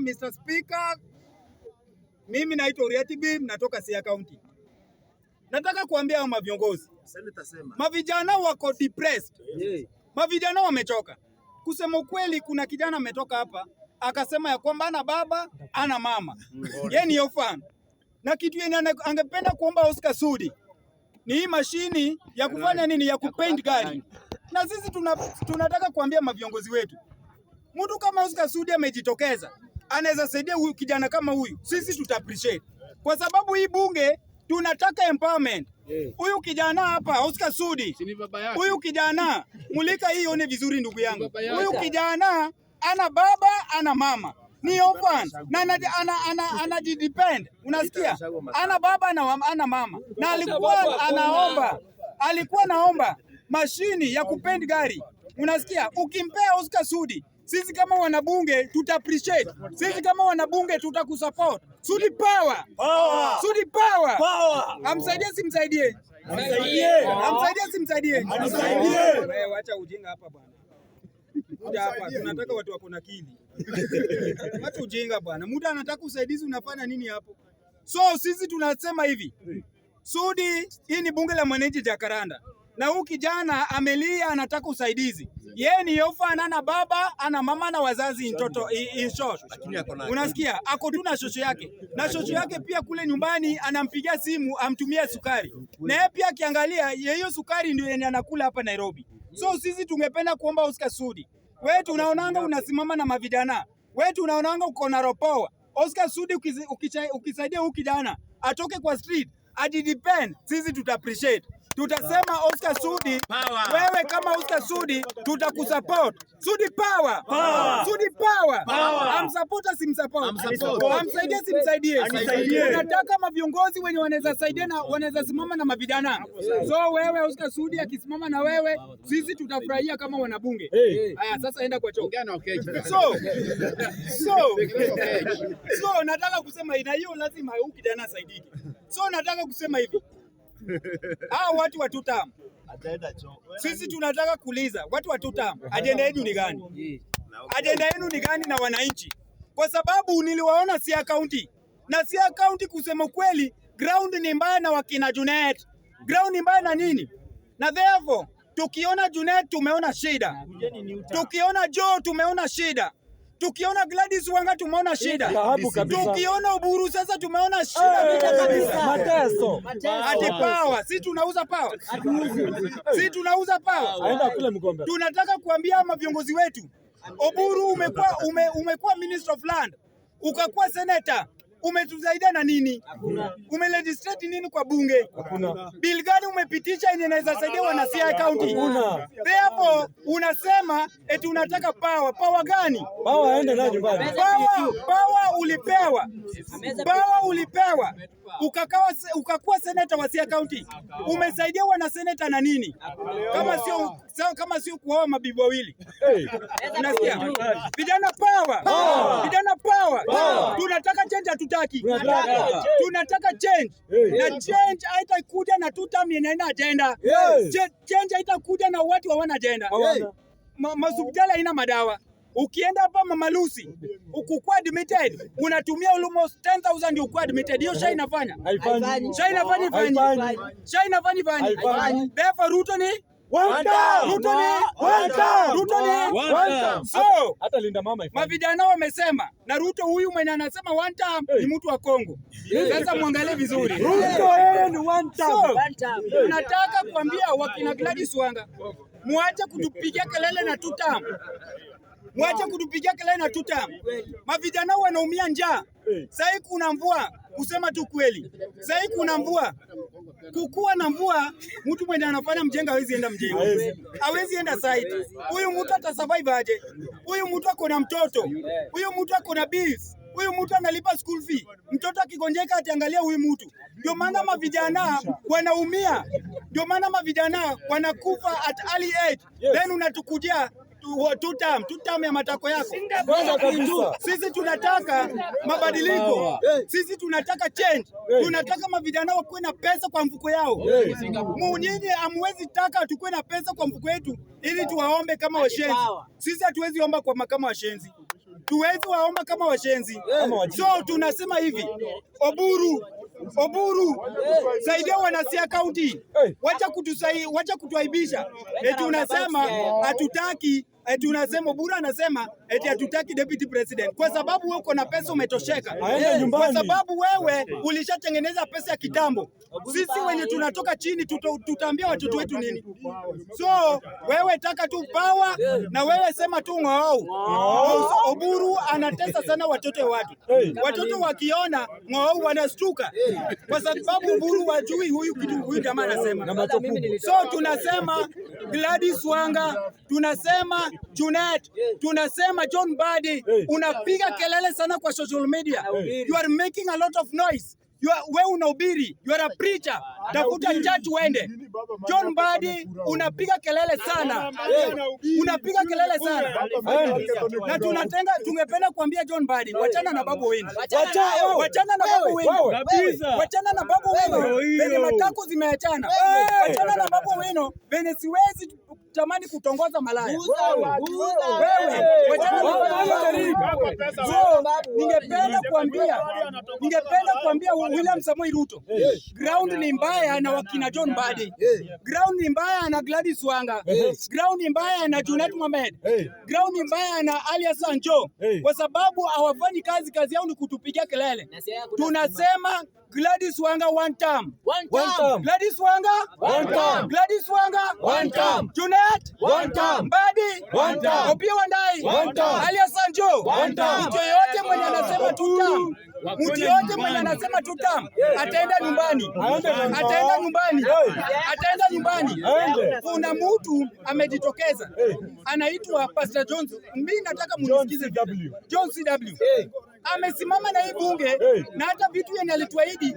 Mr. Speaker, mimi naitwa Uriati Bim, natoka Siaya County. Nataka kuambia hao maviongozi. Mavijana wako depressed. Mavijana wamechoka. Kusema ukweli, kuna kijana ametoka hapa akasema ya kwamba ana baba, ana mama. Yeye ni orphan. Na kitu yeye angependa kuomba Oscar Sudi ni hii mashini ya kufanya nini, ya kupaint gari. Na sisi tunataka kuambia maviongozi wetu, mtu kama Oscar Sudi amejitokeza, anaweza saidia huyu kijana kama huyu, sisi tuta appreciate. Kwa sababu hii bunge tunataka empowerment. Huyu kijana hapa Oscar Sudi, huyu kijana mulika hii one vizuri ndugu yangu. Huyu kijana ana baba, ana mama, ni orphan na anajidepend. Unasikia? Ana baba ana mama. Na alikuwa naomba mashini ya kupaint gari. Unasikia? Ukimpea Oscar Sudi, sisi kama wanabunge tuta appreciate. Sisi kama wanabunge tutakusupport. Sudi power. Power. Sudi power. Power. Amsaidie simsaidie? Amsaidie simsaidie? Wewe acha ujinga hapa bwana. Kuja hapa tunataka watu wako na akili. Acha ujinga bwana. Muda anataka usaidizi, unafanya nini hapo? So sisi tunasema hivi. Sudi, hii ni bunge la mwananchi Jacaranda. Na huyu kijana amelia, anataka usaidizi. Yeye ni orphan, ana baba, ana mama na wazazi in short. Unasikia? Ako tu na shosho yake. Na shosho yake pia kule nyumbani anampigia simu amtumie sukari. Na yeye pia akiangalia hiyo sukari ndio yenye anakula hapa Nairobi. So sisi tungependa kuomba Oscar Sudi, wewe tunaonanga unasimama na mavijana. Wewe tunaonanga uko na ropoa. Oscar Sudi ukisaidia huyu kijana atoke kwa street, ajidepend, sisi tuta appreciate. Tutasema Oscar Sudi, wewe kama Oscar Sudi tutakusupport. Sudi power. Power. Sudi power. Amsupport simsupport. Amsaidie simsaidie. Tunataka maviongozi wenye wanaweza saidia na wanaweza simama na mavijana. So wewe Oscar Sudi akisimama na wewe, sisi tutafurahia kama wanabunge. Haya sasa enda kwa choo. So nataka kusema ina hiyo lazima huyu kijana asaidike. So nataka kusema hivi. Hao watu wa tutam, sisi tunataka kuuliza watu wa tutam, ajenda yenu ni gani? Ajenda yenu ni gani na wananchi? Kwa sababu niliwaona Siaya County, na Siaya County kusema kweli ground ni mbaya na wakina Junet. Ground ni mbaya na nini? Na therefore tukiona Junet tumeona shida, tukiona Joe tumeona shida, tukiona Gladys Wanga tumeona shida, tukiona Oburu sasa tumeona shida kabisa. Mateso. Ati power. Si tunauza power. Si tunauza power. Aenda kule Mgombe. Tunataka kuambia maviongozi wetu, Oburu umekuwa Minister of Land, ukakuwa senator, umetusaidia na nini? Umelegislate nini kwa bunge? Hakuna. Bill gani umepitisha yenye inaweza saidia wana Siaya County? Therefore unasema eti unataka power. Power gani? Power aende nayo nyumbani. Power ulipewa. Power ulipewa. Ukakuwa senator wa Siaya County. Umesaidia wana senator na nini? Kama sio kuoa mabibi wawili. Unasikia? Vijana power. Vijana power. Tunataka change, hatutaki. Tunataka change. Na change haitakuja na tutam yenye ina agenda. Change haitakuja na watu hawana agenda. Hospitali haina madawa. Ukienda hapa Mama Lucy, ukukua admitted, unatumia almost 10,000 ndio ukua admitted. Hiyo sha inafanya? Haifanyi. Sha inafanya fanya? Sha inafanya fanya? Therefore Ruto ni one time. Ruto ni one time. Ruto ni one time. So hata Linda Mama ifanye. Mavijana wamesema na Ruto huyu mwenye anasema one time ni mtu wa Kongo. Sasa muangalie vizuri. Ruto yeye ni one time. Tunataka kuambia wakina Gladys Wanga, muache kutupigia kelele na tutam. Mwache kutupigia kelele na tutam. Mavijana wanaumia njaa. Sasa kuna mvua, kusema tu kweli. Sasa kuna mvua. Kukua na mvua, mtu mwenye anafanya mjenga hawezi enda mjengo. Hawezi enda site. Huyu mtu atasurvive aje? Huyu mtu ako na mtoto. Huyu mtu ako na bills. Huyu mtu analipa school fee. Mtoto akigonjeka ataangalia huyu mtu. Ndio maana mavijana wanaumia. Ndio maana mavijana wanakufa at early age. Then unatukujia tutam ya matako yako. Sisi tunataka mabadiliko. Sisi tunataka change. Tunataka mavijana wakuwe na pesa kwa mfuko yao. Nyinyi hamwezi taka tukue na pesa kwa mfuko wetu ili tuwaombe kama washenzi. Sisi hatuwezi omba kwa kama washenzi. tuwezi waomba kama washenzi. So tunasema hivi, Oburu saidia wanasia kaunti, wacha kutuaibisha. Eti unasema hatutaki, eti unasema Oburu anasema eti hatutaki deputy president kwa sababu wewe uko na pesa umetosheka, kwa sababu wewe ulishatengeneza pesa ya kitambo. Sisi wenye tunatoka chini tutaambia watoto wetu nini? So wewe taka tu power na wewe sema tu ng'oou. Oburu anatesa sana watoto wa watu. Watoto wakiona ng'oou wanastuka kwa sababu Oburu wajui huyu jamaa anasema. So tunasema Gladys Wanga, tunasema Junet, tunasema John Mbadi, unapiga kelele sana kwa social media. You are making a lot of noise. Wewe unahubiri, you are a preacher. Tafuta church uende. John Mbadi unapiga kelele sana. Unapiga kelele sana. Na tungependa kuambia John Mbadi, wachana na Babu Owino. Wachana na Babu Owino. Wachana na Babu Owino. Venye matako zimeachana. Wachana na Babu Owino. Venye siwezi tamani kutongoza malaya. Wewe ningependa kuambia William Samoei Ruto, ground ni mbaya na wakina John Mbadi, ground ni mbaya na Gladys Wanga, ground ni mbaya na Junet Mohamed, ground ni mbaya na Ali Hassan Joho, kwa sababu hawafanyi kazi yao ni kutupigia kelele. Tunasema Gladys Wanga one term. Gladys Wanga one term. Gladys Wanga one term. Junet one term. Mbadi one term. Opiyo Wandayi one term. Ali Hassan Joho one term. Mtu yote mwenye anasema two term, mtu yote mwenye anasema two term ataenda nyumbani. Ataenda nyumbani. Ataenda nyumbani. Kuna mtu amejitokeza anaitwa Pastor Jones. Mimi nataka munisikize John CW. Amesimama na hii bunge na hata vitu yenye alituahidi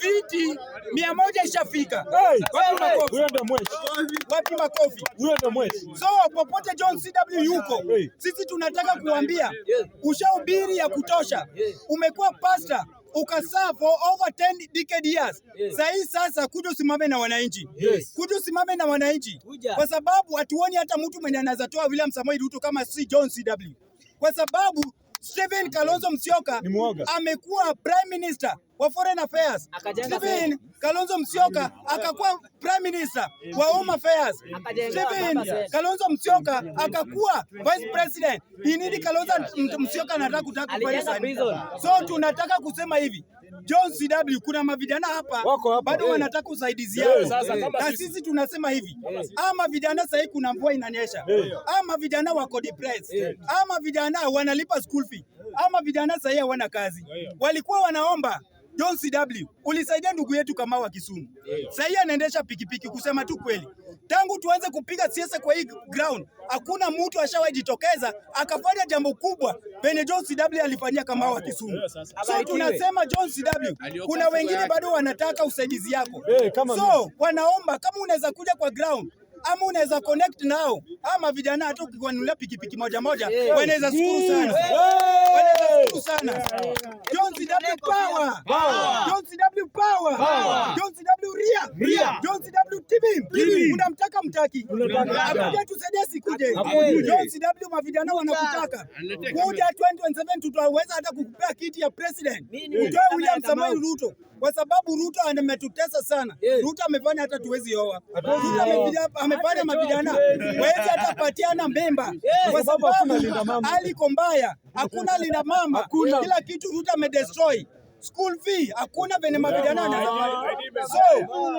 viti 100 ishafika. Wapi makofi? So popote John CW yuko, sisi tunataka kuambia ushahubiri ya kutosha. Umekuwa pastor ukasaa for over 10 decade years. Sasa kuja usimame na wananchi. Kuja usimame na wananchi. Kwa sababu hatuoni hata mtu mwenye anaweza toa William Samoei Ruto kama si John CW. Kwa sababu Stephen Kalonzo Musyoka amekuwa prime minister wa foreign affairs. Stephen Kalonzo Musyoka akakuwa prime minister wa home affairs. Stephen Kalonzo Musyoka akakuwa vice president. Inini Kalonzo Musyoka anataka kufanya sana. So tunataka kusema hivi, John CW, kuna mavijana hapa bado wanataka usaidizi yao. Na sisi tunasema hivi, ama vijana sasa kuna mvua inanyesha, ama vijana wako depressed, ama vijana wanalipa school fee, ama vijana sasa hawana kazi. Walikuwa wanaomba John CW, ulisaidia ndugu yetu kama wa Kisumu. Sasa anaendesha pikipiki, kusema tu kweli. Tangu tuanze kupiga siasa kwa hii ground, hakuna mtu ashawahi jitokeza akafanya jambo kubwa penye John CW alifanyia kama wa Kisumu. So tunasema John CW, kuna wengine bado wanataka usaidizi yako. So wanaomba kama unaweza kuja kwa ground ama unaweza connect nao, ama vijana hata ukiwanunulia pikipiki moja wanaweza shukuru sana. Wanaweza shukuru sana. John CW power. John CW power. John CW ria. John CW team. Unamtaka mtaki. Akuje tusaidie sikuje. John CW mavijana wanakutaka. Kuja 2027 tutaweza hata kukupea kiti ya president. Utoe William Samoei Ruto. Kwa sababu Ruto ametutesa sana. Ruto amefanya hata tuwezi oa. Ruto amefanya mavijana waweze hata patiana mbemba. Kwa sababu aliko mbaya. Hakuna linda mama. Kila kitu Ruto amedestroy. School fee hakuna venye mavijana wanafanya. So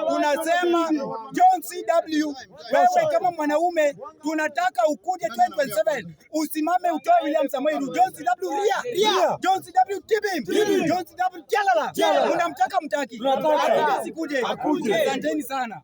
tunasema John CW, wewe kama mwanaume tunataka ukuje 2027 usimame utoe William Samoei Ruto. John CW ria. John CW team. John CW jalala. Unamtaka mtaki. Akuje sikuje. Asanteni sana.